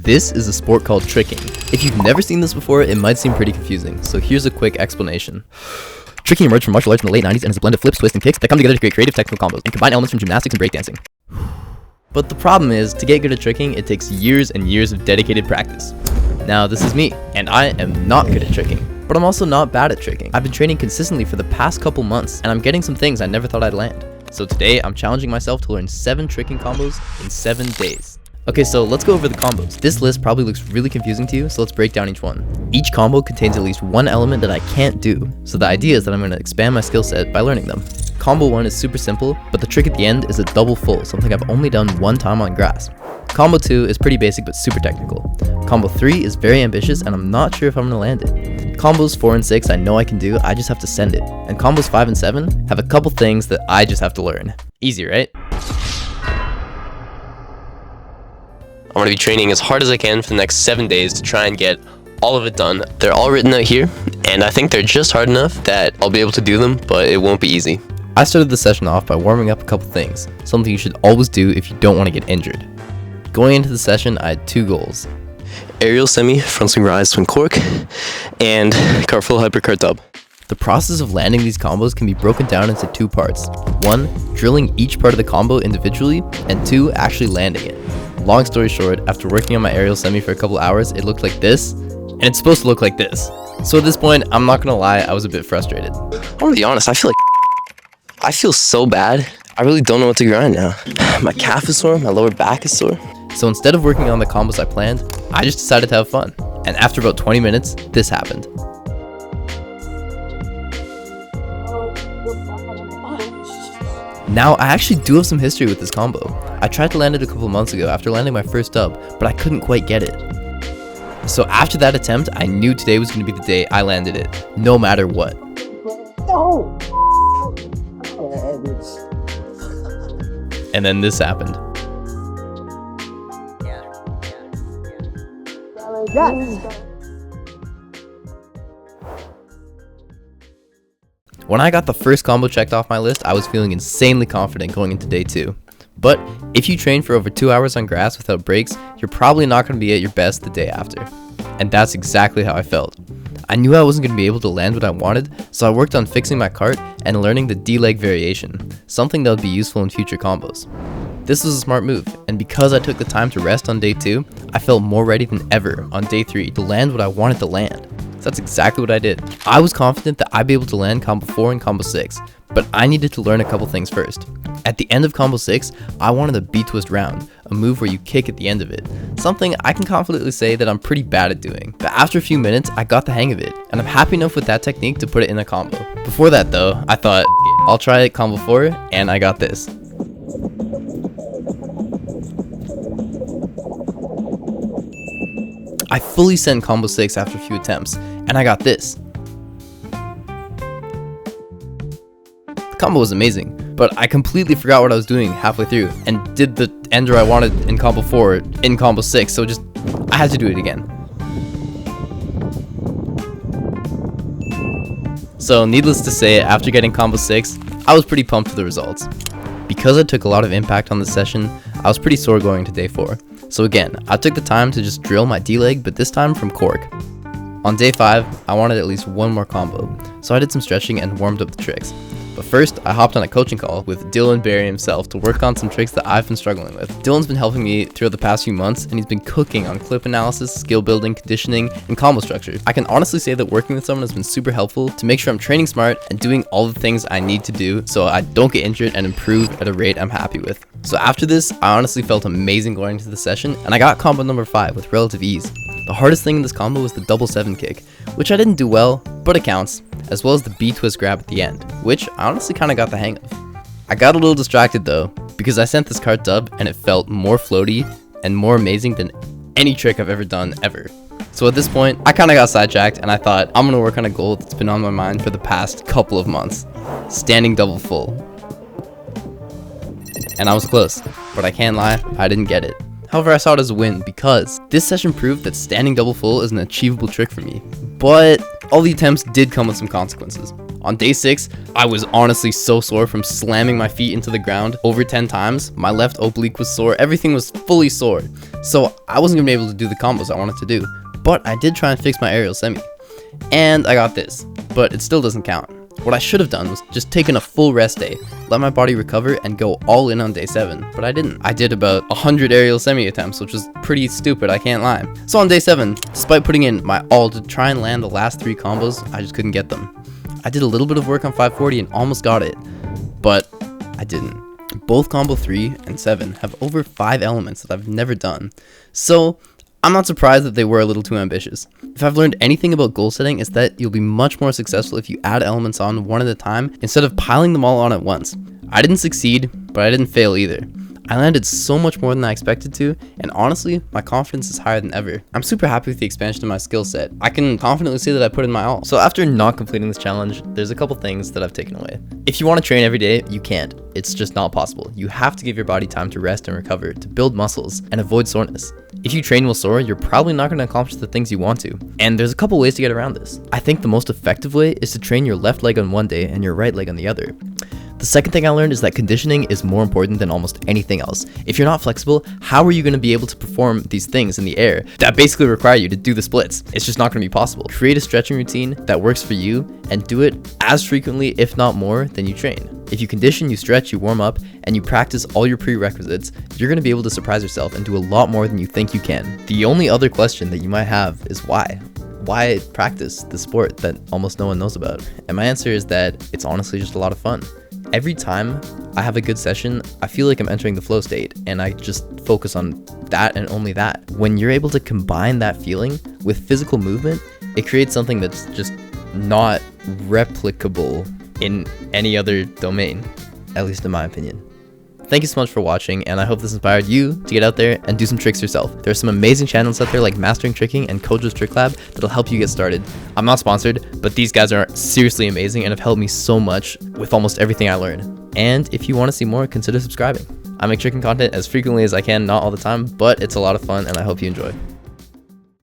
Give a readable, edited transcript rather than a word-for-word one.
This is a sport called tricking. If you've never seen this before, it might seem pretty confusing, so here's a quick explanation. Tricking emerged from martial arts in the late 90s and is a blend of flips, twists, and kicks that come together to create creative technical combos and combine elements from gymnastics and breakdancing. But the problem is, to get good at tricking, it takes years and years of dedicated practice. Now, this is me, and I am not good at tricking. But I'm also not bad at tricking. I've been training consistently for the past couple months, and I'm getting some things I never thought I'd land. So today, I'm challenging myself to learn 7 tricking combos in 7 days. Okay, so let's go over the combos. This list probably looks really confusing to you, so let's break down each one. Each combo contains at least one element that I can't do, so the idea is that I'm going to expand my skill set by learning them. Combo 1 is super simple, but the trick at the end is a double full, something I've only done one time on grass. Combo 2 is pretty basic but super technical. Combo 3 is very ambitious and I'm not sure if I'm going to land it. Combos 4 and 6 I know I can do, I just have to send it. And combos 5 and 7 have a couple things that I just have to learn. Easy, right? I'm going to be training as hard as I can for the next 7 days to try and get all of it done. They're all written out here, and I think they're just hard enough that I'll be able to do them, but it won't be easy. I started the session off by warming up a couple things, something you should always do if you don't want to get injured. Going into the session, I had 2 goals. Aerial semi, front swing rise, swing cork, and cartwheel hypercart dub. The process of landing these combos can be broken down into 2 parts. 1, drilling each part of the combo individually, and 2, actually landing it. Long story short, after working on my aerial semi for a couple hours, it looked like this, and it's supposed to look like this. So at this point, I'm not gonna lie, I was a bit frustrated. I'm gonna be honest, I feel so bad. I really don't know what to grind now. My calf is sore, my lower back is sore. So instead of working on the combos I planned, I just decided to have fun. And after about 20 minutes, this happened. Now, I actually do have some history with this combo. I tried to land it a couple months ago after landing my first dub, but I couldn't quite get it. So after that attempt, I knew today was going to be the day I landed it, no matter what. No! And then this happened. Yes! When I got the first combo checked off my list, I was feeling insanely confident going into day 2. But if you train for over 2 hours on grass without breaks, you're probably not going to be at your best the day after. And that's exactly how I felt. I knew I wasn't going to be able to land what I wanted, so I worked on fixing my cart and learning the D-leg variation, something that would be useful in future combos. This was a smart move, and because I took the time to rest on day 2, I felt more ready than ever on day 3 to land what I wanted to land. So that's exactly what I did. I was confident that I'd be able to land combo 4 and combo 6, but I needed to learn a couple things first. At the end of combo 6, I wanted a B-twist round, a move where you kick at the end of it, something I can confidently say that I'm pretty bad at doing. But after a few minutes, I got the hang of it, and I'm happy enough with that technique to put it in a combo. Before that though, I thought, I'll try it combo 4, and I got this. I fully sent combo 6 after a few attempts, and I got this. The combo was amazing, but I completely forgot what I was doing halfway through, and did the ender I wanted in combo 4 in combo 6, so I had to do it again. So needless to say, after getting combo 6, I was pretty pumped with the results. Because I took a lot of impact on this session, I was pretty sore going to day 4. So again, I took the time to just drill my D-leg, but this time from cork. On day 5, I wanted at least one more combo, so I did some stretching and warmed up the tricks. But first, I hopped on a coaching call with Dylan Barry himself to work on some tricks that I've been struggling with. Dylan's been helping me throughout the past few months, and he's been cooking on clip analysis, skill building, conditioning, and combo structure. I can honestly say that working with someone has been super helpful to make sure I'm training smart and doing all the things I need to do so I don't get injured and improve at a rate I'm happy with. So after this, I honestly felt amazing going into the session, and I got combo number 5 with relative ease. The hardest thing in this combo was the double 7 kick, which I didn't do well, but it counts, as well as the B-twist grab at the end, which I honestly kind of got the hang of. I got a little distracted though, because I sent this cart dub and it felt more floaty and more amazing than any trick I've ever done ever. So at this point, I kind of got sidetracked and I thought I'm going to work on a goal that's been on my mind for the past couple of months. Standing double full. And I was close, but I can't lie, I didn't get it. However, I saw it as a win because this session proved that standing double full is an achievable trick for me. But all the attempts did come with some consequences. On day 6, I was honestly so sore from slamming my feet into the ground over 10 times. My left oblique was sore, everything was fully sore. So I wasn't gonna be able to do the combos I wanted to do. But I did try and fix my aerial semi. And I got this, but it still doesn't count. What I should have done was just taken a full rest day, let my body recover, and go all in on day 7, but I didn't. I did about 100 aerial semi attempts, which was pretty stupid, I can't lie. So on day 7, despite putting in my all to try and land the last 3 combos, I just couldn't get them. I did a little bit of work on 540 and almost got it, but I didn't. Both combo 3 and 7 have over 5 elements that I've never done, so I'm not surprised that they were a little too ambitious. If I've learned anything about goal setting, it's that you'll be much more successful if you add elements on one at a time instead of piling them all on at once. I didn't succeed, but I didn't fail either. I landed so much more than I expected to, and honestly, my confidence is higher than ever. I'm super happy with the expansion of my skill set. I can confidently say that I put in my all. So after not completing this challenge, there's a couple things that I've taken away. If you want to train every day, you can't. It's just not possible. You have to give your body time to rest and recover, to build muscles, and avoid soreness. If you train while sore, you're probably not going to accomplish the things you want to. And there's a couple ways to get around this. I think the most effective way is to train your left leg on one day and your right leg on the other. The second thing I learned is that conditioning is more important than almost anything else. If you're not flexible, how are you going to be able to perform these things in the air that basically require you to do the splits? It's just not going to be possible. Create a stretching routine that works for you and do it as frequently, if not more, than you train. If you condition, you stretch, you warm up, and you practice all your prerequisites, you're going to be able to surprise yourself and do a lot more than you think you can. The only other question that you might have is why? Why practice the sport that almost no one knows about? And my answer is that it's honestly just a lot of fun. Every time I have a good session, I feel like I'm entering the flow state, and I just focus on that and only that. When you're able to combine that feeling with physical movement, it creates something that's just not replicable in any other domain, at least in my opinion. Thank you so much for watching, and I hope this inspired you to get out there and do some tricks yourself. There are some amazing channels out there like Mastering Tricking and Kojo's Trick Lab that'll help you get started. I'm not sponsored, but these guys are seriously amazing and have helped me so much with almost everything I learned. And if you want to see more, consider subscribing. I make tricking content as frequently as I can, not all the time, but it's a lot of fun and I hope you enjoy.